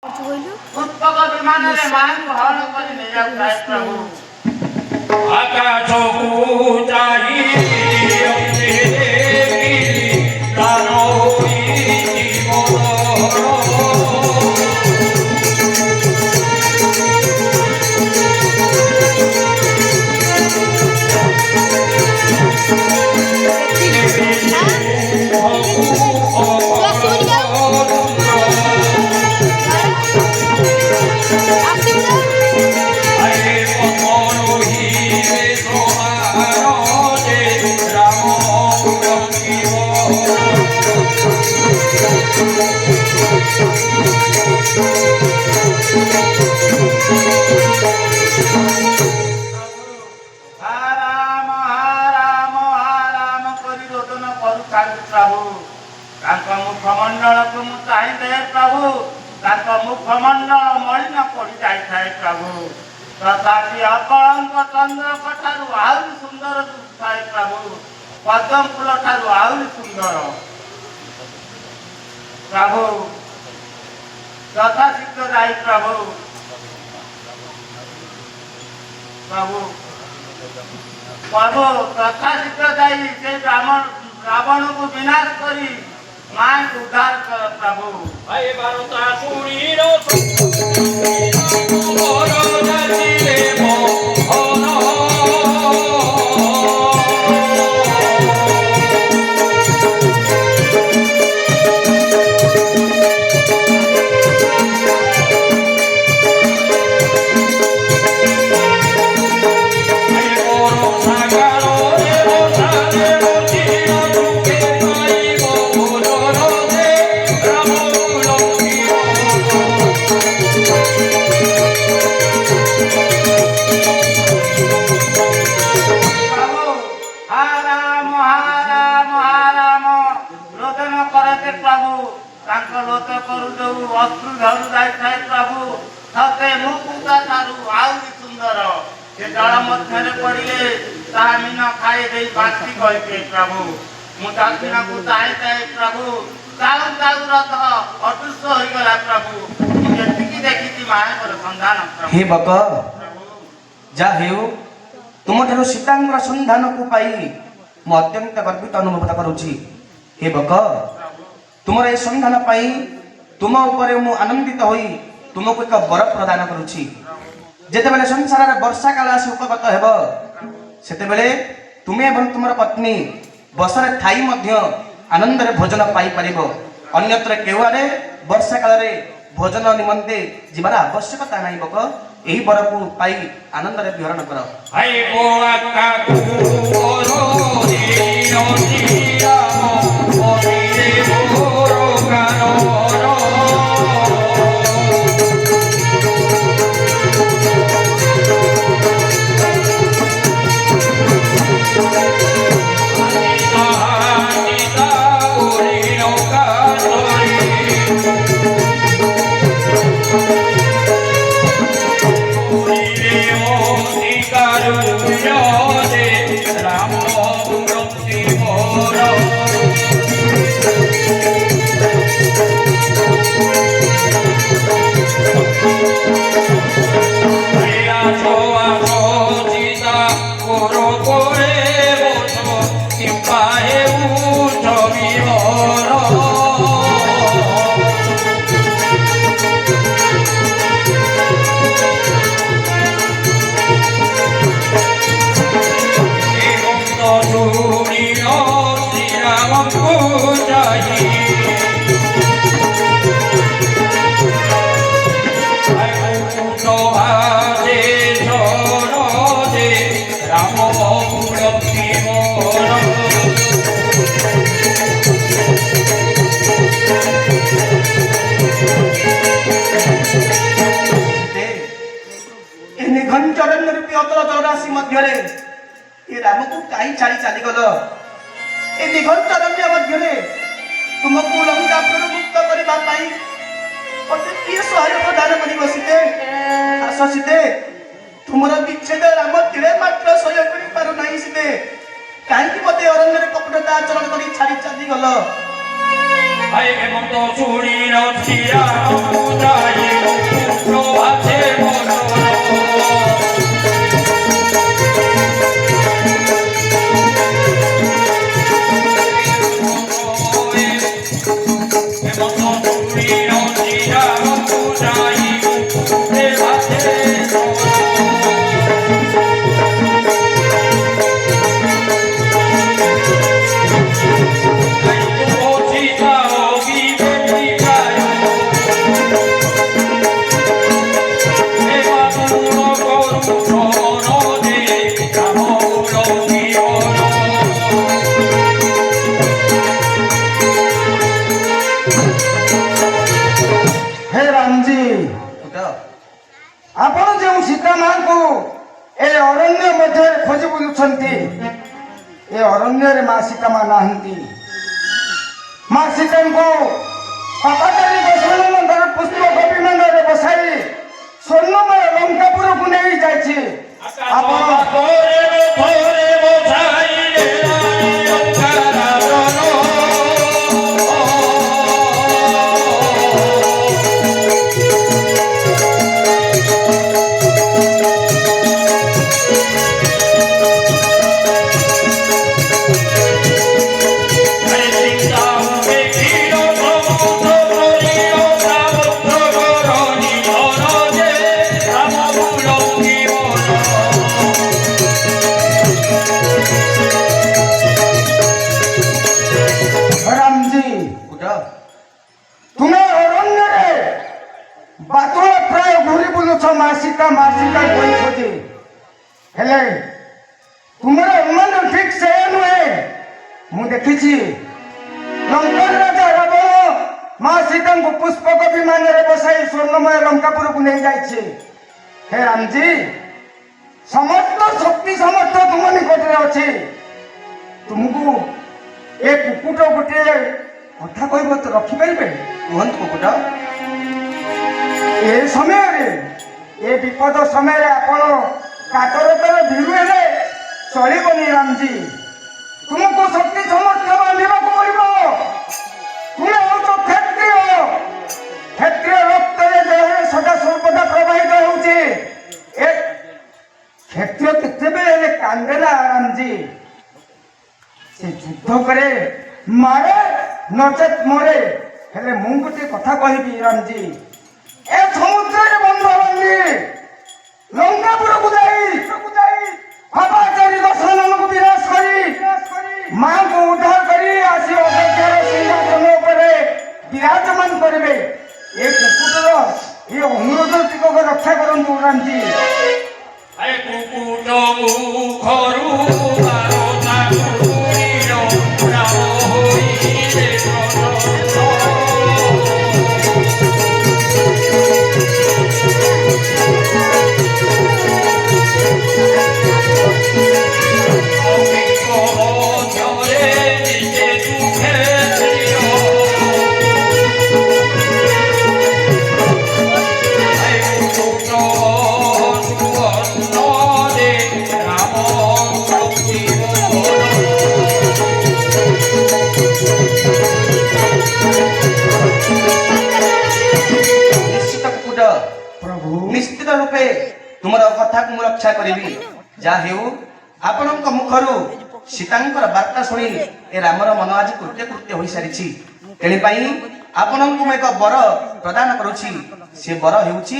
पुष्पक विमान हरण कर प्रभु आकाश को मुखमंडल को चाहिए प्रभु मुखमंडल मलिन पड़ जाए प्रभु तथापि अकलंक चंद्र ठार आहरी सुंदर थाए प्रभु पद्म फूल ठार आहरी सुंदर प्रभु यथाशीघ्र जाए प्रभु प्रभु प्रभु तथाशीघ्र जाए से रावण को विनाश करी मां उद्धार कर प्रभु आए भारता सुरीरो मोरो जातिरे मोहन अश्रु झरू जाए प्रभु सते मुकुता ठारू आहरी सुंदर से जल मध्य पड़े मीन खाई दे बांटी कहे प्रभु मुझा को चाहे प्रभु चाहू चाहू रथ अदृश्य हो गला प्रभु मुझे देखी माया संधान हे बक जा हेउ तुम ठारू सीतांगर संधान को पाई मु अत्यंत गर्वित अनुभव करुछि हे बक तुमर ए संधान पाई तुम ऊपर मु आनंदित होई तुमको एक वर प्रदान करुछि जेते बेले संसार रे वर्षा काल आसी उपगत हेबो सेते बेले तुमे एवं तुमर पत्नी बसरे थाई मध्य आनंद रे भोजन पाई परिबो अन्यत्र केवारे वर्षा काल रे भोजन निमंते जीवार आवश्यकता नाही बक एही वर को पाई आनंद रे विहरण कर हाय ओ आका को ओरो रे ओसिया ओ रे ओरो कानो राम को कहीं छाड़ी चली गल ए दिगंत रम्य मध्य तुमको लंकापुर मुक्त करबा पाई मते किए सहायक प्रदान करी बसिते आस सीते तुमर विच्छेद राम तिरे मात्र सहयोग करि पारो नाही सीते काहे कि मते अरण्य रे कपटता आचरण करी छाड़ी चली गल Ay, que montó su lino, tira, no hace mono. Que montó su lino, tira, no hace mono. ହେ ରାମଜୀ, ପୁତ୍ର ଆପଣ ଯେଉଁ ସୀତା ମାଙ୍କୁ ଏ ଅରଣ୍ୟ ମଧ୍ୟରେ ଖୋଜି ବୁଲୁଛନ୍ତି, ଏ ଅରଣ୍ୟରେ ମା ସୀତା ମା ନାହାନ୍ତି। ମା ସୀତାଙ୍କୁ ଅପାଚାରୀ ଦଶରଥଙ୍କର ପୁଷ୍ପ ବିମାନରେ ବସାଇ ସ୍ୱର୍ଣ୍ଣମୟ ଲଙ୍କାପୁରକୁ ନେଇ ଯାଇଛି। ଆପଣ ରାମଜୀ, ପୁତ୍ର ତୁମେ ଅରଣ୍ୟରେ ବାତୁଳ ପ୍ରାୟ ଘୁରି ବୁଲୁଛ ମା ସୀତା କହି ଖୋଜି। ହେଲେ ତୁମର ଅନୁମାନ ଠିକ ସେ ନୁହେଁ। ମୁଁ ଦେଖିଛି ଲଙ୍କାର ରାଜା ରାବଣ ମା ସୀତାଙ୍କୁ ପୁଷ୍ପକ ବିମାନରେ ବସାଇ ସ୍ୱର୍ଣ୍ଣମୟ ଲଙ୍କାପୁରକୁ ନେଇଯାଇଛି। ହେ ରାମଜୀ, ସମସ୍ତ ଶକ୍ତି ସାମର୍ଥ୍ୟ ତୁମ ନିକଟରେ ଅଛି। ତୁମକୁ ଏ କୁକୁଟ ଗୋଟିଏ କଥା କହିବ ତ ରଖିପାରିବେ? କୁହନ୍ତୁ ପୁତ୍ର ଏ ସମୟରେ ଏ ବିପଦ ସମୟରେ ଆପଣ କାତରତାର ଭୀରୁ ହେଲେ ଚଳିବନି ରାମଜୀ। ତୁମକୁ ଶକ୍ତି ସାମର୍ଥ୍ୟ ବାନ୍ଧିବାକୁ ପଡ଼ିବ। ତୁମେ ହେଉଛ କ୍ଷତ୍ରିୟ। କ୍ଷତ୍ରିୟ ରକ୍ତରେ ଦେହରେ ସଦା ସର୍ବଦା ପ୍ରବାହିତ ହେଉଛି। ଏ କ୍ଷତ୍ରିୟ କେତେବେଳେ ହେଲେ କାନ୍ଦେ ନା ରାମଜୀ। ସେ ଯୁଦ୍ଧ କରେ, ମାରେ ନଚେତ୍ ମରେ। ହେଲେ ମୁଁ ଗୋଟିଏ କଥା କହିବି ରାମଜୀ, ଏ ସମୁଦ୍ରରେ ବନ୍ଧ ବାନ୍ଧି ଲଙ୍କାପୁରକୁ ଯାଇ ଅପାଚାରୀ ଦଶରଥଙ୍କୁ ବିନାଶ କରି ମାଙ୍କୁ ଉଦ୍ଧାର କରି ଆସି ଅଯୋଧ୍ୟାର ସିଂହାସନ ଉପରେ ବିରାଜମାନ କରିବେ। ଏ କୁକୁଟର ଏ ଅନୁରୋଧ ଟିକକ ରକ୍ଷା କରନ୍ତୁ Ramji. Ay, cucuto mujoru, arota curino, bravo y de ନିଶ୍ଚିତ ରୂପେ ତୁମର କଥାକୁ ମୁଁ ରକ୍ଷା କରିବି। ଯାହା ହେଉ ଆପଣଙ୍କ ମୁଖରୁ ସୀତାଙ୍କର ବାର୍ତ୍ତା ଶୁଣି ଏ ରାମର ମନ ଆଜି କୃତ୍ୟ ହୋଇସାରିଛି। ତେଣୁପାଇଁ ଆପଣଙ୍କୁ ମୁଁ ଏକ ବର ପ୍ରଦାନ କରୁଛି। ସେ ବର ହେଉଛି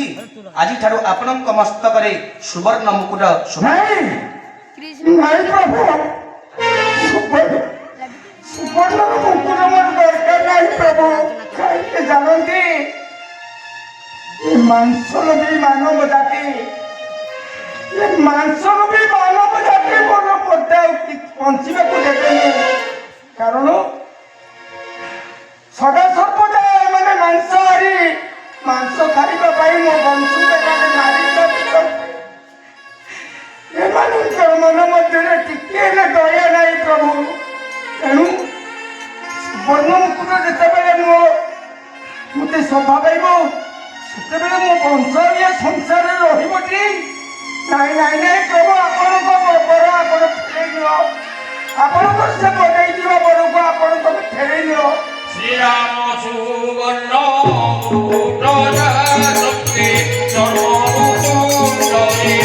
ଆଜିଠାରୁ ଆପଣଙ୍କ ମସ୍ତକରେ ସୁବର୍ଣ୍ଣ ମୁକୁଟ ନାଇଁ ନାଇଁ ପ୍ରଭୁ, ସୁବର୍ଣ୍ଣର ମୁକୁଟ ମୋର ଦରକାର ନାହିଁ ପ୍ରଭୁ। କାହିଁକି ଜାଣନ୍ତି, ଏ ମାଂସଲୋଭୀ ମାନବ ଜାତି, ଏ ମାଂସଲୋଭୀ ମାନବ ଜାତି ମୋର ମତେ ଆଉ ବଞ୍ଚିବାକୁ ଦେବେନି। କାରଣ ସଦା ସର୍ବଦା ଏମାନେ ମାଂସାହାରୀ, ମାଂସ ଖାଇବା ପାଇଁ ମୋ ବଂଶକୁ ଏମାନେ ମାରିଛନ୍ତି। ଏମାନଙ୍କର ମନ ମଧ୍ୟରେ ଟିକେ ହେଲେ ଦୟା ନାହିଁ ପ୍ରଭୁ। ତେଣୁ ସୁବର୍ଣ୍ଣ ମୁକୁଟ ଯେତେବେଳେ ମତେ ଶୋଭା ପାଇବ, ସେତେବେଳେ ମୋ ବଂଶ ଏ ସଂସାରରେ ରହିବଟି? ନାଇଁ ନାଇଁ ନାଇଁ ପ୍ରଭୁ, ଆପଣଙ୍କ ବର ଆପଣ ଫେରେଇ ନିଅ। ଆପଣଙ୍କର ସେ ବନେଇଥିବା ବରକୁ ଆପଣଙ୍କ ଫେରେଇ ନିଅ। শ্রীরাম সুবর্ণ মুকুট শক্তি সর্বকুণ্ডলে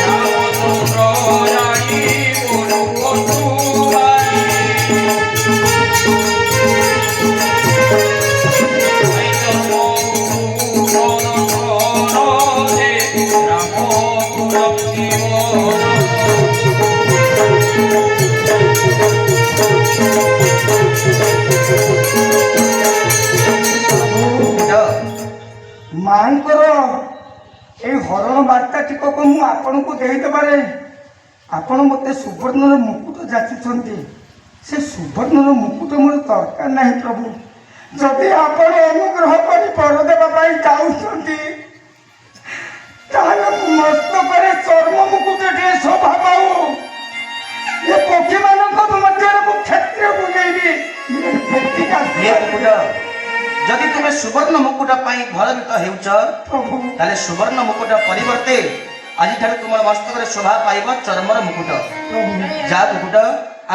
রামচন্দ্র রানী গুরু বসুবাই ମାଙ୍କର ଏଇ ହରଣ ବାର୍ତ୍ତା ଟିକକ ମୁଁ ଆପଣଙ୍କୁ ଦେଇଦେବାରେ ଆପଣ ମୋତେ ସୁବର୍ଣ୍ଣର ମୁକୁଟ ଯାଚିଛନ୍ତି। ସେ ସୁବର୍ଣ୍ଣର ମୁକୁଟ ମୋର ଦରକାର ନାହିଁ ପ୍ରଭୁ। ଯଦି ଆପଣ ଅନୁଗ୍ରହ କରି ବର ଦେବା ପାଇଁ ଚାହୁଁଛନ୍ତି ତାହେଲେ ମସ୍ତକରେ ଚର୍ମ ମୁକୁଟଟିଏ ଶୋଭା ପାଉ। ଏ ପକ୍ଷୀମାନଙ୍କ ମଧ୍ୟରେ ମୁଁ କ୍ଷେତ୍ରରେ ବୁଲେଇବି। ହେ ମୁକୁଟ, ଯଦି ତୁମେ ସୁବର୍ଣ୍ଣ ମୁକୁଟ ପାଇଁ ଭୟଭୀତ ହେଉଛ ପ୍ରଭୁ ତାହେଲେ ସୁବର୍ଣ୍ଣ ମୁକୁଟ ପରିବର୍ତ୍ତେ ଆଜିଠାରୁ ତୁମର ମସ୍ତକରେ ଶୋଭା ପାଇବ ଚର୍ମର ମୁକୁଟ। ଯାହା ମୁକୁଟ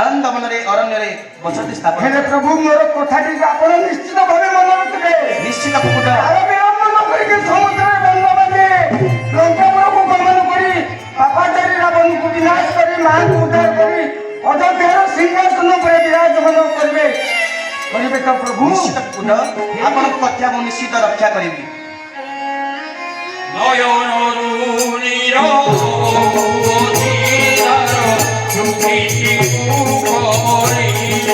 ଆନନ୍ଦ ମନରେ ଅରଣ୍ୟରେ ବସତି ସ୍ଥାପନ ହେଲେ କର। ପ୍ରଭୁ ମୋର କଥାଟିକୁ ଆପଣ ନିଶ୍ଚିତ ଭାବେ ମନେ ରଖିବେ। ନିଶ୍ଚିତ ମୁକୁଟ ଆଉ ବିଳମ୍ବ ନ କରିକି ସମୁଦ୍ରରେ ବନ୍ଧ ବାନ୍ଧି ଲଙ୍କାପୁରକୁ ଗମନ କରି ପାପାଚାରୀ ରାବଣକୁ ବିନାଶ କରି ମାଙ୍କୁ ଉଦ୍ଧାର କରି ଅଯୋଧ୍ୟାର ସିଂହାସନ ଉପରେ ବିରାଜମାନ କରିବେ ତ ପ୍ରଭୁ। ନିଶ୍ଚିତ ମୁକୁଟ ଆପଣଙ୍କ କଥା ମୁଁ ନିଶ୍ଚିତ ରକ୍ଷା କରିବି। নয়নরু নীর অধীর সুখী মুখমরীর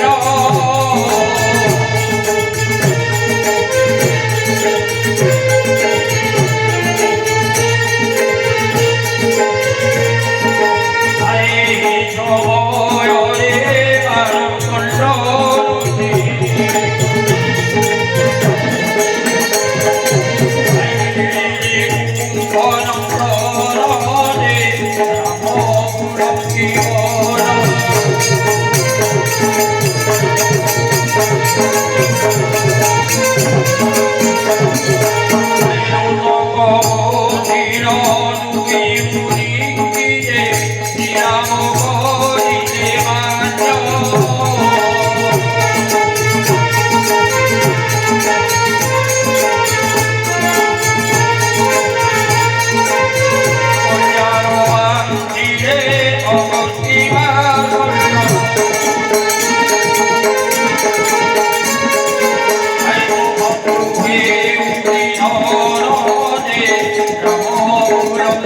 সমୟରେ বারকণ্ড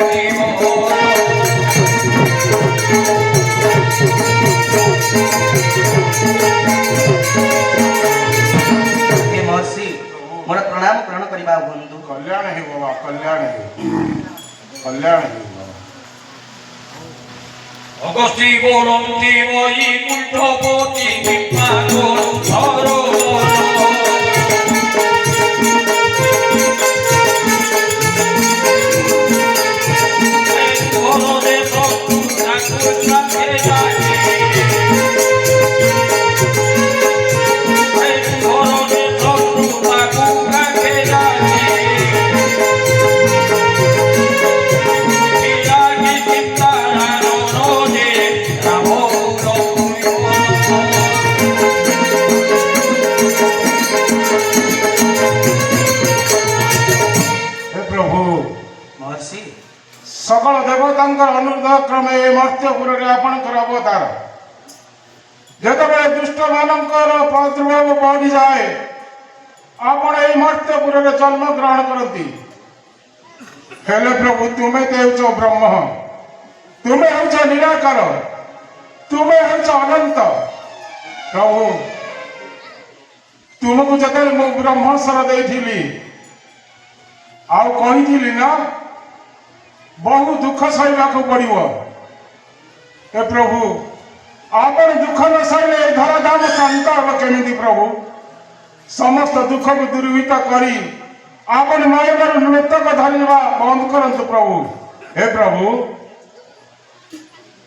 हे महर्षि मोर प्रणाम ग्रहण करवा बंधु। कल्याण हे बाबा, कल्याण हे, कल्याण हे बाबा। অগস্তি বলন্তি মই কুণ্ঠপতি বিপ্লাগর সরোবর বলদে শত্রু ঠাকুর রাখে যায় বলদে শত্রু ঠাকুর রাখে যায় महर्षि सकल देवतांकर अनुरोध क्रमे ए मर्त्यपुर आपणकर अवतार जेतबेले दुष्ट मानकर प्रादुर्भाव बढ़ी जाए आपण ए मर्त्यपुर जन्म ग्रहण करती। हेले प्रभु तुम्हें तो हेउछ ब्रह्म, तुम्हें हेउछ निराकार, तुम्हें हेउछ अनंत। प्रभु तुमको जते मु ब्रह्मस्वर देइथिली आउ कहिथिली ना बहु दुख सहवाक पड़ो। हे प्रभु आपण दुख न सहले धरा धाम शांत हम केमिति प्रभु समस्त दुख को दूरीभूत करी आपण मायबर मृतक धरवा बंद करंतु प्रभु। हे प्रभु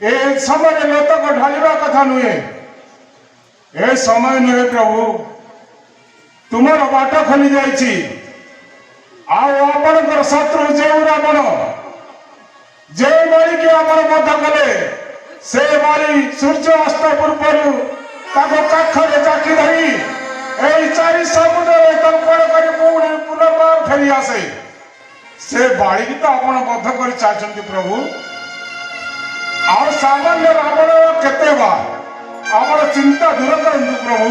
ए समय मृतक ढालिबा कथा नुहे, ए समय नुहे प्रभु तुमर बाट खोली जाइछि। ଆଉ ଆପଣଙ୍କର ଶତ୍ରୁ ଯେଉଁ ରାବଣ ଯେଉଁ ମାଳିକି ଆପଣ ବଧ କଲେ ସେ ମାଳି ସୂର୍ଯ୍ୟ ଅସ୍ତ ପୂର୍ବରୁ ତାକୁ କାଖରେ ଜାକି ଧରି এই 4 ସମୁଦ୍ରରେ ତର୍ପଣ କରି ପୁଣି ପୁନର୍ବାର ଫେରି ଆସେ ସେ ବାଳିକି ତ ଆପଣ ବଧ କରି ଚାହିଁଛନ୍ତି ପ୍ରଭୁ ଆଉ ସାମାନ୍ୟ ରାବଣର କେତେ ବା ଆମର ଚିନ୍ତା ଦୂର କରନ୍ତୁ ପ୍ରଭୁ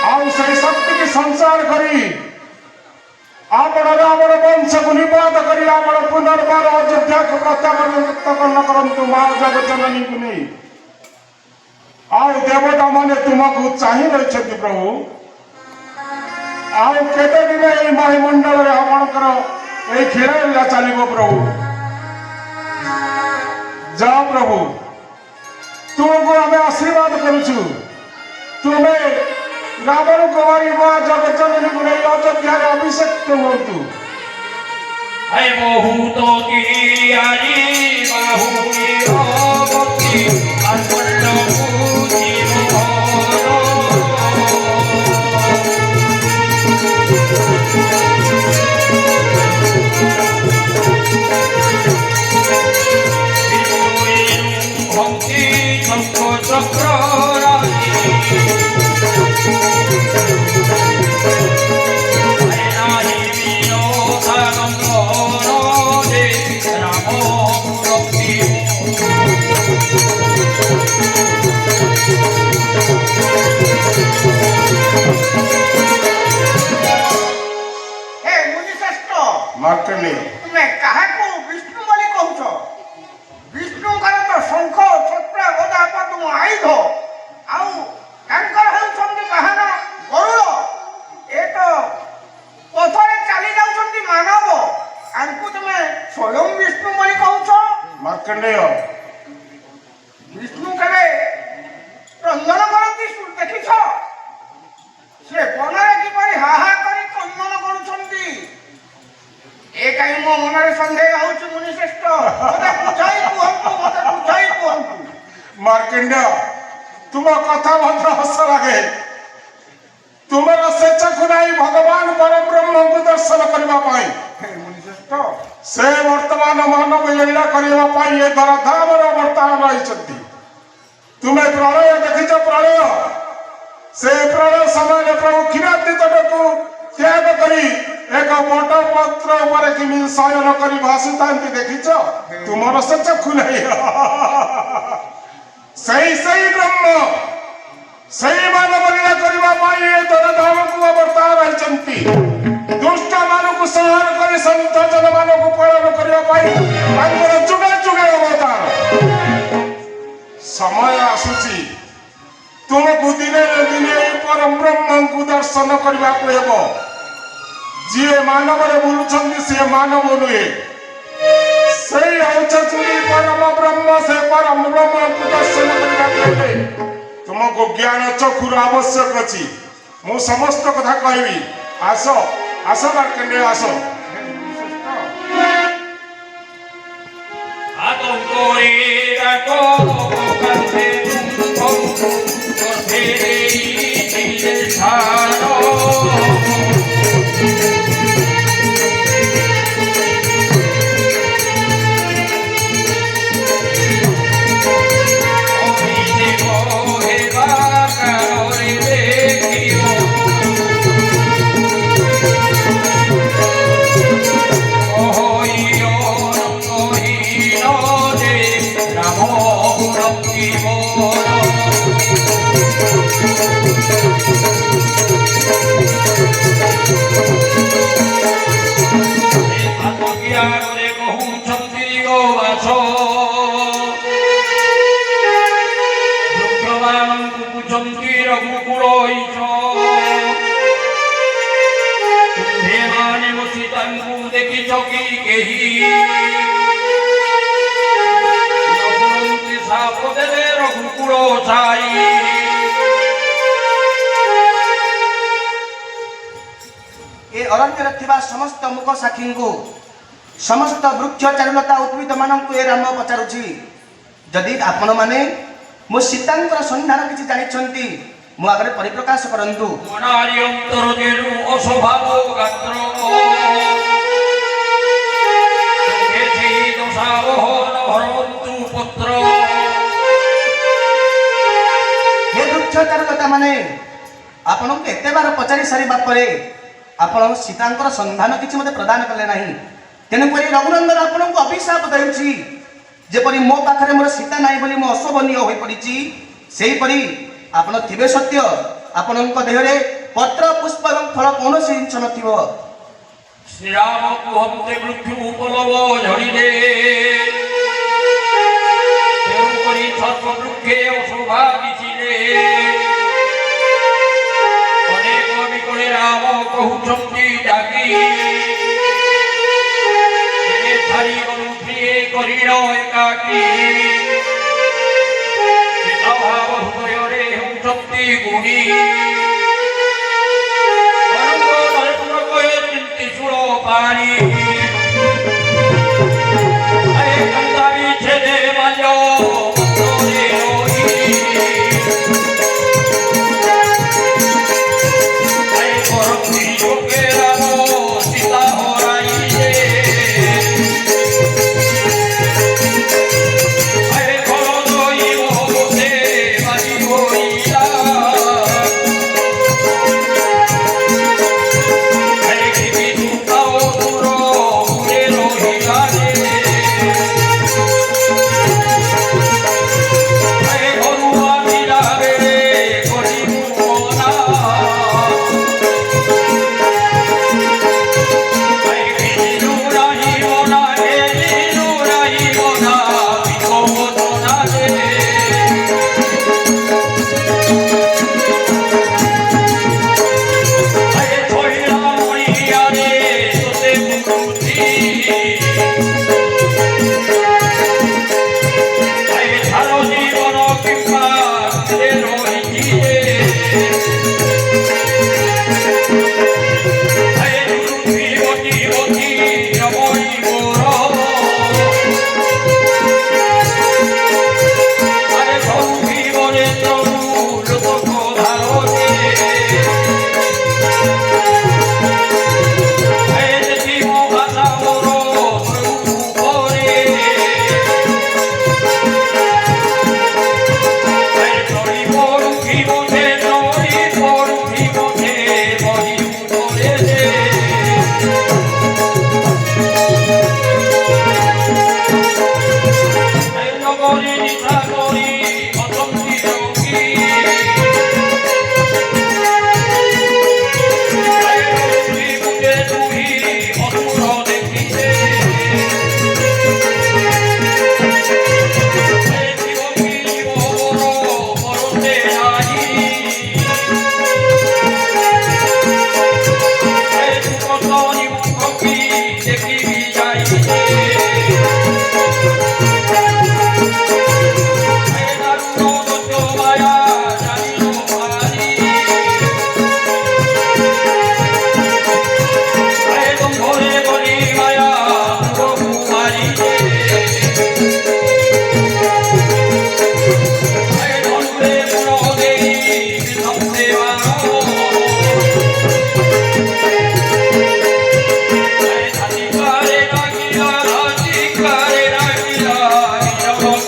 ଆଉ ସେଇ ଶକ୍ତିକି ସଂସାର କରି ଆପଣ ରାବଣ ବଂଶକୁ ନିବାଦ କରି ଆପଣ ପୁନର୍ବାର ଅଯୋଧ୍ୟାକୁ ପ୍ରତ୍ୟାବର୍ତ୍ତନ କରନ୍ତୁ ମା ଜଗଜ୍ଜନନୀଙ୍କୁ ନେଇ ଆଉ ଦେବତା ମାନେ ତୁମକୁ ଚାହିଁ ରହିଛନ୍ତି ପ୍ରଭୁ ଆଉ କେତେ ଦିନ ଏଇ ବାୟୁମଣ୍ଡଳରେ ଆପଣଙ୍କର ଏଇ ଖେଳା ଚାଲିବ ପ୍ରଭୁ ଯାଅ ପ୍ରଭୁ ତୁମକୁ ଆମେ ଆଶୀର୍ବାଦ କରୁଛୁ ତୁମେ ରାବଣକୁ ମାରି ମା ଜଗଜ୍ଜନନୀଙ୍କୁ ନେଇ ଅଯୋଧ୍ୟାରେ ଅଭିଷେକ ହୁଅନ୍ତୁ ହେ ବହୁତ କିଆରି ବାହୁନି ଭଗତି ଆତ୍ମନକୁ ভক্তি শঙ্খ চক্র ମାର୍କଣ୍ଡେୟ ତୁମେ କାହାକୁ ବିଷ୍ଣୁ ବୋଲି କହୁଛ ବିଷ୍ଣୁଙ୍କର ତ ଶଙ୍ଖ ଚକ୍ର ଗଦା ପଦ୍ମ ଆୟୁଧ ଆଉ ତାଙ୍କର ହେଉଛନ୍ତି ବାହନ ଗରୁଡ଼ ଏ ତ ପଥରେ ଚାଲି ଯାଉଛନ୍ତି ମାନବ ତାଙ୍କୁ ତୁମେ ସ୍ୱୟଂ ବିଷ୍ଣୁ ବୋଲି କହୁଛ ମାର୍କଣ୍ଡେୟ ବିଷ୍ଣୁ କେବେ କ୍ରନ୍ଦନ କରନ୍ତି ଦେଖିଛ ସେ ବନରେ କିପରି ହାହା କରି କ୍ରନ୍ଦନ କରୁଛନ୍ତି ଏ କାହିଁ ମୋ ମନରେ ସନ୍ଦେହ ହଉଛି ମୁନିଶ୍ରେଷ୍ଠ ମତେ ବୁଝାଇ କୁହନ୍ତୁ ମାର୍କଣ୍ଡେୟ ତୁମ କଥା ମଧ୍ୟ ହସ ଲାଗେ ତୁମର ସେ ଚକ୍ଷୁ ନାହିଁ ଭଗବାନ ପରବ୍ରହ୍ମଙ୍କୁ ଦର୍ଶନ କରିବା ପାଇଁ ମୁନିଶ୍ରେଷ୍ଠ ସେ ବର୍ତ୍ତମାନ ମାନବ ଲୀଳା କରିବା ପାଇଁ ଏ ଧରାଧାମର ବର୍ତ୍ତମାନ ରହିଛନ୍ତି ତୁମେ ପ୍ରଳୟ ଦେଖିଛ ପ୍ରଳୟ ସେ ପ୍ରଳୟ ସମୟରେ ପ୍ରଭୁ କ୍ଷୀରାବ୍ଦି ତଟକୁ ତ୍ୟାଗ କରି ଏକ ବଟ ପତ୍ର ଉପରେ କେମିତି ଶୟନ କରି ଭାସୁଥାନ୍ତି ଦେଖିଛ ତୁମର ସେ ଚକ୍ଷୁ ନାହିଁ ସେଇ ବ୍ରହ୍ମ ସେଇ ମାନବ ଲୀଳା କରିବା ପାଇଁ ଏ ଧରାଧାମକୁ ଅବତାର ରହିଛନ୍ତି ଦୁଷ୍ଟ ମାନଙ୍କୁ ସଂହାର କରି ସନ୍ଥ ଜନମାନଙ୍କୁ ପାଳନ କରିବା ପାଇଁ ତାଙ୍କର ଯୁଗେ ଯୁଗେ ଅବତାର ସମୟ ଆସୁଛି ତୁମକୁ ଦିନେ ଦିନେ ପରମ ବ୍ରହ୍ମଙ୍କୁ ଦର୍ଶନ କରିବାକୁ ହେବ ଯିଏ ମାନବରେ ବୁଲୁଛନ୍ତି ସିଏ ମାନବ ନୁହେଁ ସେଇ ହେଉଛନ୍ତି ପରମ ବ୍ରହ୍ମ ସେ ପରମ ବ୍ରହ୍ମଙ୍କୁ ଦର୍ଶନ କରିବାକୁ ହେଲେ ତୁମକୁ ଜ୍ଞାନ ଚକ୍ଷୁର ଆବଶ୍ୟକ ଅଛି ମୁଁ ସମସ୍ତ କଥା କହିବି ଆସ ଆସ ମାର୍କଣ୍ଡେୟ ଆସ আতঙ্করে রাখো কান্দে করতে দিলে ছাড়ো ଏ ଅରଣ୍ୟରେ ଥିବା ସମସ୍ତ ମୁକ ସାକ୍ଷୀଙ୍କୁ ସମସ୍ତ ବୃକ୍ଷ ଚାରୁଲତା ଉଦ୍ଭିଦ ମାନଙ୍କୁ ଏ ରାମ ପଚାରୁଛି ଯଦି ଆପଣମାନେ ମୋ ସୀତାଙ୍କର ସନ୍ଧାନ କିଛି ଜାଣିଛନ୍ତି ମୋ ଆଗରେ ପରିପ୍ରକାଶ କରନ୍ତୁ। ମନାରି ଅନ୍ତର ଦେରୁ ଅସ୍ୱଭାବ ଗାତ୍ର ହରନ୍ତୁ ପତ୍ର। ହେ ବୃକ୍ଷଚାରୁ ଲତା ମାନେ, ଆପଣଙ୍କୁ ଏତେ ବାର ପଚାରି ସାରିବା ପରେ ଆପଣ ସୀତାଙ୍କର ସନ୍ଧାନ କିଛି ମୋତେ ପ୍ରଦାନ କଲେ ନାହିଁ। ତେଣୁକରି ରଘୁନନ୍ଦନ ଆପଣଙ୍କୁ ଅଭିଶାପ ଦେଉଛି, ଯେପରି ମୋ ପାଖରେ ମୋର ସୀତା ନାହିଁ ବୋଲି ମୁଁ ଅଶୋଭନୀୟ ହୋଇପଡ଼ିଛି, ସେହିପରି ଆପଣ ଥିବେ ସତ୍ୟ, ଆପଣଙ୍କ ଦେହରେ ପତ୍ର ପୁଷ୍ପ ଏବଂ ଫଳ କୌଣସି ଜିନିଷ ନଥିବ। ଶ୍ରୀରାମ କୁହନ୍ତେ ମୃତ୍ୟୁ ଉପଲବ ଝଡ଼ିଲେ, ତେଣୁକରି ସର୍ବବୃକ୍ଷେ ଅଶୋଭା ଦିଶିଲେ। ଅନେକ ବିକଳେ ରାମ କହୁଛନ୍ତି ଡାକି, ଛାଡ଼ି ଗଲୁ ପ୍ରିୟେ କରିଣ ଏକାକୀ। ଭାବ ହୃଦୟରେ ହେଉଛନ୍ତି ଗୁଣି, ତ୍ରିଶୂଳ ପାଣି। ছেদে মাজ রাম সীতা হরাইলে।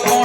Oh,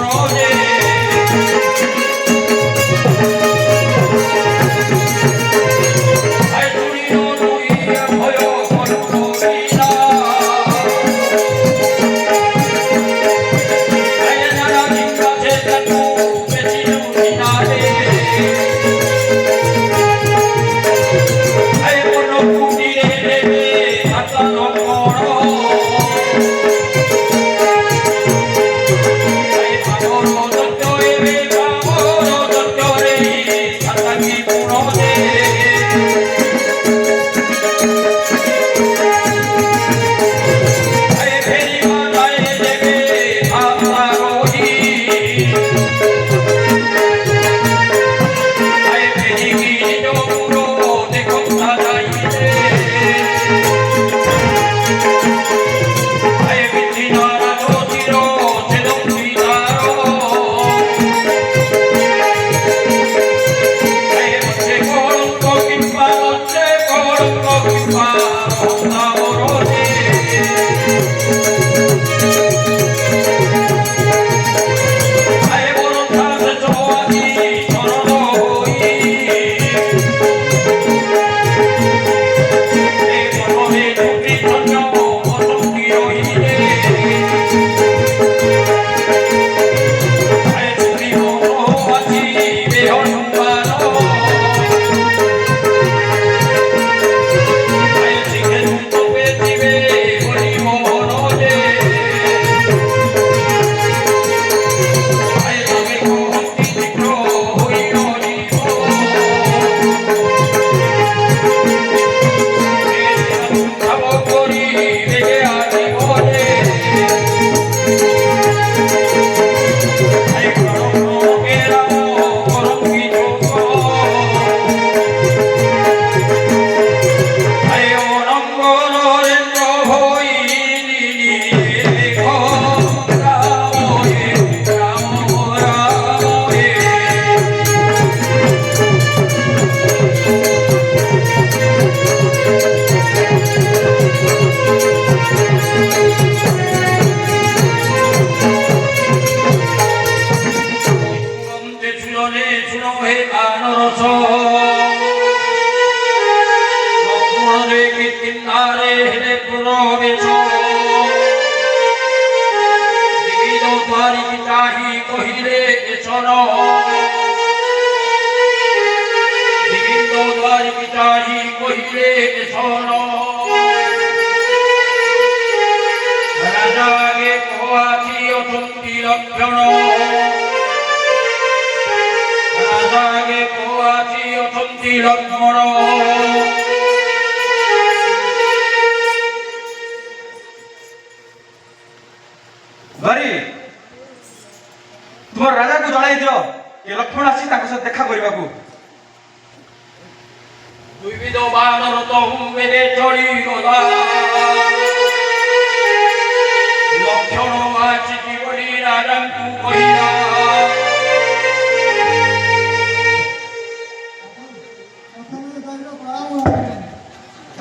ଚାହିଁ କହିଲେ ଏସନ ଗୋବିନ୍ଦ ଦ୍ୱାରିକି ଚାହିଁ କହିଲେ ଏସନ ରାଜା ଆଗେ କହାଛି ଅଛନ୍ତି ଲକ୍ଷଣ ରାଜା ଆଗେ କହାଛି ଅଛନ୍ତି ଲକ୍ଷ୍ମଣ ଗରି ତୁମ ରାଜାକୁ ଜଣାଇ ଦିଅ କି ଲକ୍ଷ୍ମଣ ଆସି ତାଙ୍କ ସହିତ ଦେଖା କରିବାକୁ। ଦୁଇବିଧ ବାନର ତ ବେଦେ ଚଳିଗଲା ଲକ୍ଷଣ ଆସିଛି ବୋଲି ରାଜାଙ୍କୁ କହିଲା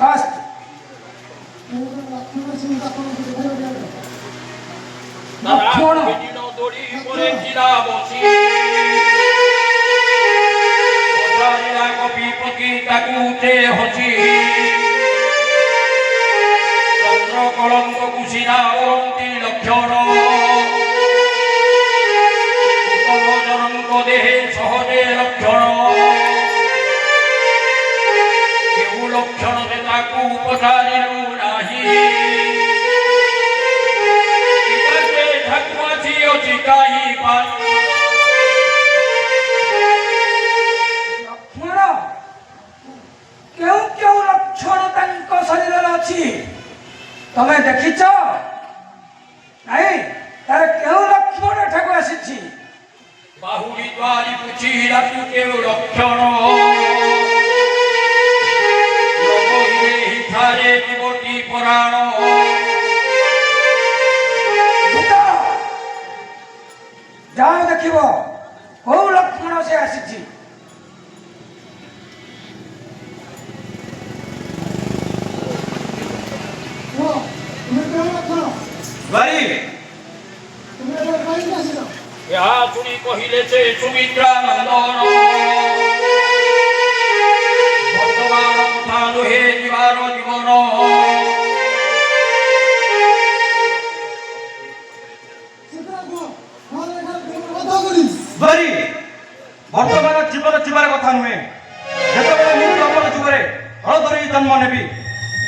ଫାଷ୍ଟ ଲକ୍ଷ୍ମଣ ଦିନ ଦୋଳି ଉପରେ ଥିଲା ବସି ପଚାରିଲା କପି ପକି ତାକୁ ଉଠେ ହସି ଚନ୍ଦ୍ର କଳଙ୍କକୁ ସିନା କରନ୍ତି ଲକ୍ଷଣ ଉତ୍ତମ ଜନଙ୍କ ଦେହେ ସହଜେ ଲକ୍ଷଣ କେଉଁ ଲକ୍ଷଣ ସେ ତାକୁ ପଚାରିଲୁ ନାହିଁ ଠାକୁଆଛି ଅଛି କାହିଁ ପାଣି ଲକ୍ଷ୍ମଣ କେଉଁ କେଉଁ ଲକ୍ଷଣ ତାଙ୍କ ଶରୀରରେ ଅଛି ତମେ ଦେଖିଛ ନାଇଁ ତାର କେଉଁ ଲକ୍ଷଣ ଏଠାକୁ ଆସିଛି ବାହୁଡ଼ି ଦ୍ୱାରି ପୁଛି ରାତୁ କେଉଁ ଲକ୍ଷଣ କହିଲେ ହିଂସାରେ ଜୀବଟି ପରାଣ ଯାଅ ଦେଖିବ କୋଉ ଲକ୍ଷ୍ମଣ ସେ ଆସିଛି ଗରି ଏହା ଶୁଣି କହିଲେ ସେ ସୁମିତ୍ରା ନନ୍ଦନ ବର୍ତ୍ତମାନ କଥା ନୁହେଁ ଯିବାର ଜୀବନ ଗରି ବର୍ତ୍ତମାନ ଜୀବନ ଯିବାର କଥା ନୁହେଁ। ଯେତେବେଳେ ମୁଁ ପ୍ରବଳ ଯୁଗରେ ହଳଧରି ଜନ୍ମ ନେବି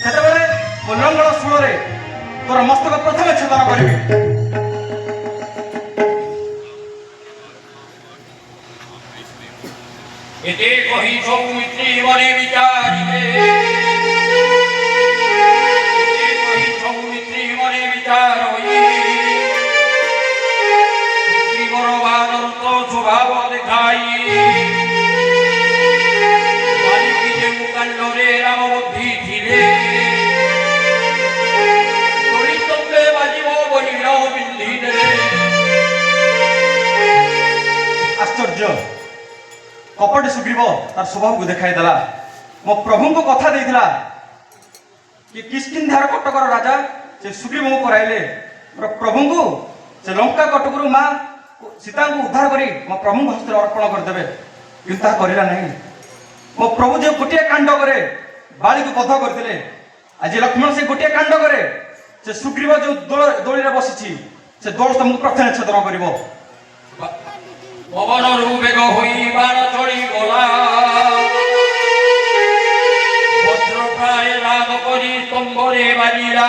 ସେତେବେଳେ ମୁଁ ଲଙ୍ଗଳ ଶୂଳରେ ତୋର ମସ୍ତକ ପ୍ରଥମେ ଛେଦନ କରିବି। ଏତେ କହି ସୌମିତ୍ରୀ ମନେ ବିଚାରିଲେ ଏତେ କହି ସୌମିତ୍ରୀ ମନେ ବିଚାର ର ବାନର ତ ସ୍ୱଭାବ ଦେଖାଇ ବାଲିକି ଯେଉଁ କାଣ୍ଡରେ ରାମ ବୁଦ୍ଧି ଥିଲେ ତଳେ ବାଜିବ ବୋଲି ନ ପିନ୍ଧିଲେ ଆଶ୍ଚର୍ଯ୍ୟ କପଟି ସୁଗ୍ରୀବ ତାର ସ୍ୱଭାବକୁ ଦେଖାଇଦେଲା। ମୋ ପ୍ରଭୁଙ୍କୁ କଥା ଦେଇଥିଲା କି କିଷ୍କିନ୍ଧ୍ୟାର କଟକର ରାଜା ସେ ସୁଗ୍ରୀବଙ୍କୁ କରାଇଲେ ମୋର ପ୍ରଭୁଙ୍କୁ ସେ ଲଙ୍କା କଟକରୁ ମା ସୀତାଙ୍କୁ ଉଦ୍ଧାର କରି ମୋ ପ୍ରଭୁଙ୍କ ହସ୍ତରେ ଅର୍ପଣ କରିଦେବେ କିନ୍ତୁ ତାହା କରିଲା ନାହିଁ। ମୋ ପ୍ରଭୁ ଯେ ଗୋଟିଏ କାଣ୍ଡ କରେ ବାଳିକୁ ବଧ କରିଥିଲେ ଆଜି ଲକ୍ଷ୍ମଣ ସେ ଗୋଟିଏ କାଣ୍ଡ କରେ ସେ ସୁଗ୍ରୀବ ଯୋଉ ଦୋଳିରେ ବସିଛି ସେ ଦୋଳ ସ୍ତମ୍ଭକୁ ପ୍ରଥମେ ଛେଦନ କରିବ। ପବନରୁ ବେଗ ହୋଇ ବାଣ ଚଳିଗଲା ବଜ୍ରପ୍ରାୟ ନାଦ କରି ସ୍ତମ୍ଭରେ ବାଜିଲା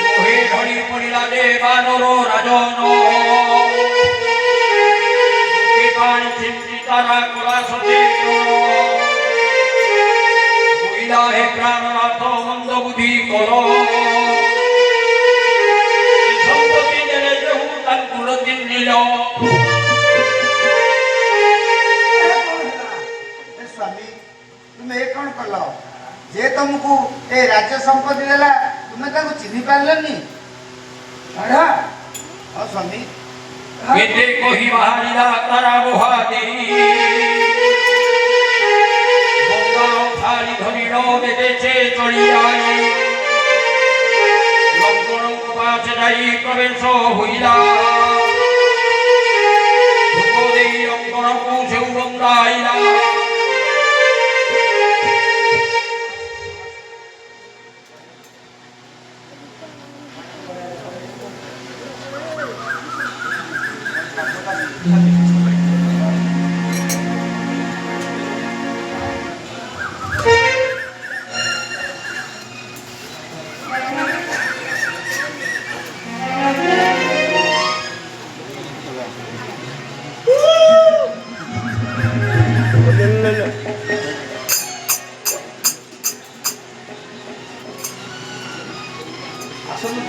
ମୋହେ ଢଳି ପଡ଼ିଲା ଯେ ବାନର ରାଜନ ପାଣି ଛିଞ୍ଚି ତାରା କଲା ସଚେତନ କହିଲା ହେ ପ୍ରାଣନାଥ ମନ୍ଦ ବୁଦ୍ଧି କର ସମ୍ପତ୍ତି ନେଲେ ଯେଉଁ ତାଙ୍କୁ ଚିହ୍ନିଲ ସ୍ୱାମୀ ତୁମେ ଏ କଣ କଲ ଯେ ତମକୁ ଏ ରାଜ୍ୟ ସମ୍ପତ୍ତି ଦେଲା ତୁମେ ତାକୁ ଚିହ୍ନି ପାରିଲନି ହଁ ସ୍ୱାମୀ କେତେ କହି ବାହାରିଲା ତାରା ବୁହା ଦେଇ ବଙ୍ଗାଳ ଥାଳି ଧରି ନ ବେଦେ ସେ ଚଳିଯାଇ ଲକ୍ଷ୍ମଣଙ୍କ ପାଖେ ଯାଇ ପ୍ରବେଶ ହୋଇଲା ଧୂପ ଦେଇ ଲକ୍ଷ୍ମଣକୁ ସେଉ ବନ୍ଦାଇଲା ଆସନ୍ତୁ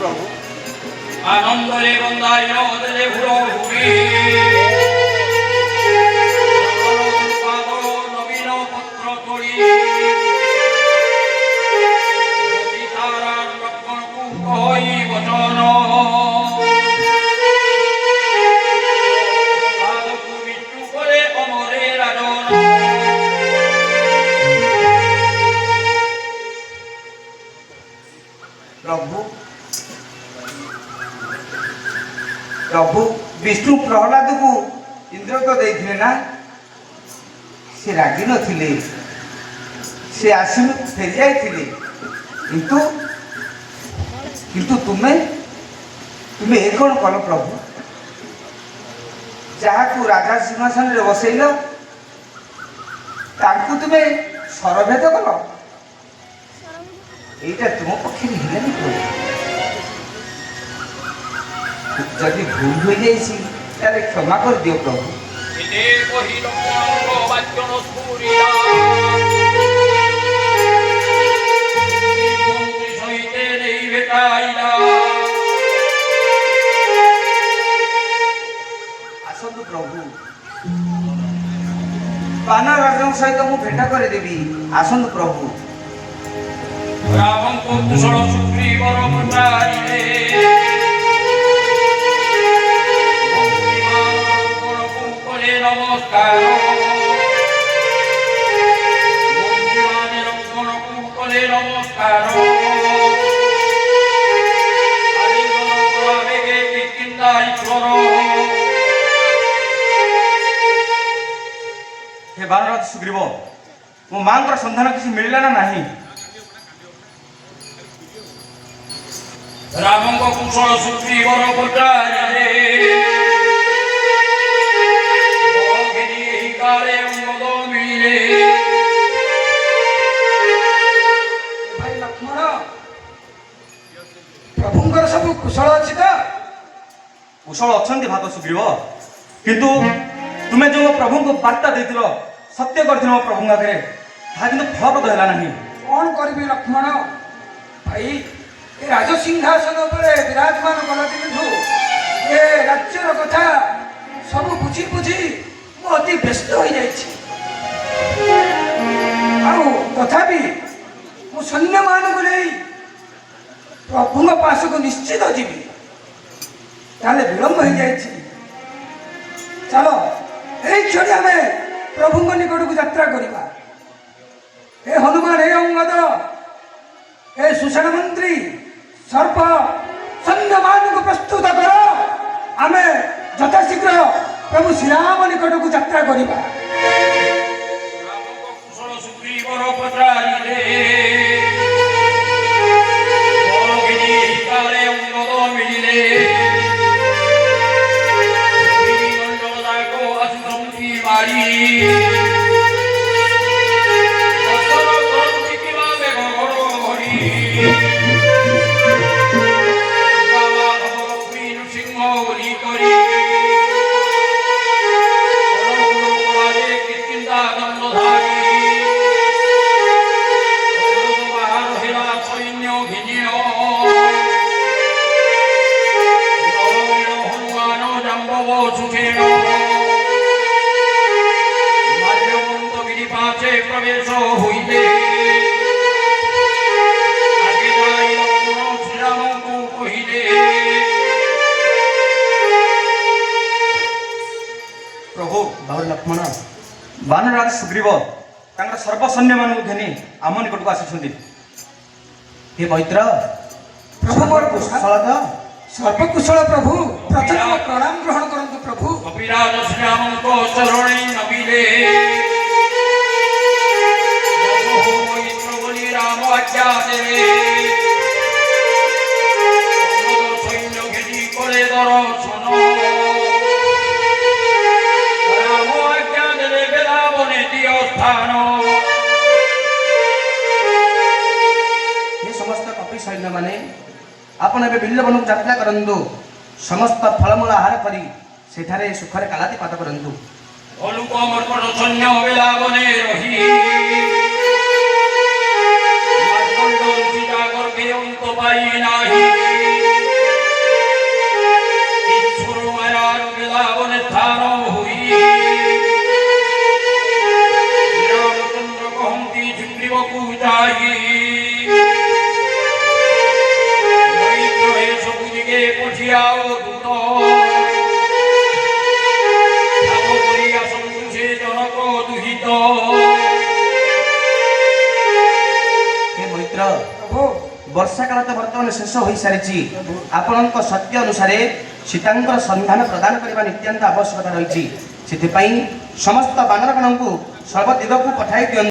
ପ୍ରଭୁ। ଆନନ୍ଦରେ ବନ୍ଦାୟ ଦେଲେ ଭୁର ଭୂମି ପାଦ ନବୀନ ପତ୍ର ତୋଳି ସୀତାରା ଲକ୍ଷ୍ମଣକୁ କହି ବଚନ ପାଦକୁ ବିଚୁ କରେ ଅମରେ ରାଜନ ପ୍ରଭୁ ପ୍ରଭୁ ବିଷ୍ଣୁ ପ୍ରହ୍ଲାଦକୁ ଇନ୍ଦ୍ର ତ ଦେଇଥିଲେ ନା, ସେ ରାଗି ନଥିଲେ, ସେ ଆସି ଫେରି ଯାଇଥିଲେ, କିନ୍ତୁ କିନ୍ତୁ ତୁମେ ତୁମେ ଏ କ'ଣ କଲ ପ୍ରଭୁ? ଯାହାକୁ ରାଜା ସିଂହାସନରେ ବସେଇଲ ତାଙ୍କୁ ତୁମେ ସରଭେଦ କଲ। এইটা তোমার পক্ষে হেলানি প্রভু। যদি ভুল হয়ে যাইছি তাহলে ক্ষমা করে দিও প্রভু। এতে কহি লক্ষ্মণଙ୍କ বাক্যন স্ফুরিলা মন্ত্রী সহিতে নেই ভেটাইলা আসন্তু প্রভু, বানর রাজাଙ୍କ ସହିତ ମୁଁ ଭେଟ କରିଦେବି। ଆସନ୍ତୁ ପ୍ରଭୁ। ରାମଙ୍କ କୁଶଳ ସୁଗ୍ରୀବର ପଚାରିଲେ ମନ୍ତ୍ରୀମାନଙ୍କୁ କଲେ ନମସ୍କାର ମନ୍ତ୍ରୀମାନେ ଲକ୍ଷ୍ମଣକୁ କଲେ ନମସ୍କାର ଆଲିଙ୍ଗନ କରାବେগে କିସ୍କିନ୍ଧା ଈଶ୍ୱର ହେ ବାନରରାଜ ସୁଗ୍ରୀବ, ମୋ ମାଙ୍କର ସନ୍ଧାନ କିଛି ମିଳିଲା ନା ନାହିଁ? ରାମଙ୍କ କୁଶଳ ସୁଗ୍ରୀବର ପଚାରିଲେ ବଳଘେନି ଏହି କାଳେ ଅଙ୍ଗଦ ମିଳିଲେ ଭାଇ ଲକ୍ଷ୍ମଣ, ପ୍ରଭୁଙ୍କର ସବୁ କୁଶଳ ଅଛି ତ? କୁଶଳ ଅଛନ୍ତି ଭାତ ସୁଗ୍ରୀବ, କିନ୍ତୁ ତୁମେ ଯେଉଁ ପ୍ରଭୁଙ୍କୁ ବାର୍ତ୍ତା ଦେଇଥିଲ, ସତ୍ୟ କରିଥିଲ ମୋ ପ୍ରଭୁଙ୍କ ଆଗରେ, ତାହା କିନ୍ତୁ ଫଳପ୍ରଦ ହେଲା ନାହିଁ। କ'ଣ କରିବି ଲକ୍ଷ୍ମଣ ଭାଇ, ଏ ରାଜସିଂହାସନ ଉପରେ ବିରାଜମାନ କଲା ଦିନଠୁ ଏ ରାଜ୍ୟର କଥା ସବୁ ବୁଝି ବୁଝି ମୁଁ ଅତି ବ୍ୟସ୍ତ ହୋଇଯାଇଛି। ଆଉ ତଥାପି ମୁଁ ସୈନ୍ୟମାନଙ୍କୁ ନେଇ ପ୍ରଭୁଙ୍କ ପାଶକୁ ନିଶ୍ଚିତ ଯିବି। ତାହେଲେ ବିଳମ୍ବ ହେଇଯାଇଛି, ଚାଲ ଏଇ କ୍ଷଣି ଆମେ ପ୍ରଭୁଙ୍କ ନିକଟକୁ ଯାତ୍ରା କରିବା। ଏ ହନୁମାନ, ଏ ଅଙ୍ଗଦ, ଏ ସୁଷେଣ ମନ୍ତ୍ରୀ, ସର୍ପ ସୈନ୍ୟମାନଙ୍କୁ ପ୍ରସ୍ତୁତ କର, ଆମେ ଯଥାଶୀଘ୍ର ପ୍ରଭୁ ଶ୍ରୀରାମ ନିକଟକୁ ଯାତ୍ରା କରିବା। ରାମଙ୍କ କୁଶଳ ସୁଗ୍ରୀବର ପଚାରିଲେ ବଳଘେନି ଏହି କାଳେ ଅଙ୍ଗଦ ମିଳିଲେ ମଣ୍ଡଳ ଯାକ ଆସୁଛନ୍ତି ମାରି ଅସର କରନ୍ତି କିବା ବେଗ ଘଡ଼ ଘଡ଼ି ନୃସିଂହ ବୋଲି କରି କିସ୍କିନ୍ଧା ଦଣ୍ଡଧାରୀ ବାହାର ହେଲା ସୈନ୍ୟ ଘିନିୟ ହନୁମାନ ଜାମ୍ବବ ସୁଷେଣ ମାଲ୍ୟବନ୍ତ ଗିରି ପାଛେ ପ୍ରବେଶ ହୋଇଲେ ଆଗେ ଯାଇ ଲକ୍ଷ୍ମଣ ଶ୍ରୀରାମଙ୍କୁ କହିଲେ ପ୍ରଭୁ ବାବୁ ଲକ୍ଷ୍ମଣ, ବାନରରାଜ ସୁଗ୍ରୀବ ତାଙ୍କର ସର୍ବସୈନ୍ୟମାନଙ୍କୁ ଘେନି ଆମ ନିକଟକୁ ଆସିଛନ୍ତି। ହେ ମୈତ୍ର, ପ୍ରଭୁ ମୋର କୁଶଳ ତ? ସର୍ବକୁଶଳ ପ୍ରଭୁ, ପ୍ରଥମେ ପ୍ରଣାମ ଗ୍ରହଣ କରନ୍ତୁ ପ୍ରଭୁ। କପିରାଜ ଶ୍ରୀରାମଙ୍କ ଚରଣେ ନମିଲେ ମୈତ୍ର ବୋଲି ରାମ ଆଜ୍ଞା ଦେଲେ ସୈନ୍ୟ ଘେନି କଲେ ଦର୍ଶନ ଆପଣ ଏବେ ବିଲ୍ଲବନକୁ ଯାତ୍ରା କରନ୍ତୁ। ସମସ୍ତ ଫଳମୂଳ ଆହାର କରି ସେଠାରେ ସୁଖରେ କାଳାତିପାତ କରନ୍ତୁ। অলুক মর্কট সৈন্য বেলাবনে রহি মার্কণ্ড সীতা গর্ভে অন্ত পাই নাহি ঈশ্বর মায়ার বেলাবনে ধার হই রামচন্দ্র কহন্তি সুগ্রীবকু যাই মৈত্র হে সবুদিকে পঠিয়াও দূত हे मैत्र वर्षा काल तो वर्तमान शेष हो सारी आपण सत्य अनुसारे सीतांकर संधान प्रदान करने नित्यांत आवश्यकता रही समस्त बानरगण को सर्वदिग को पठाई दियंतु।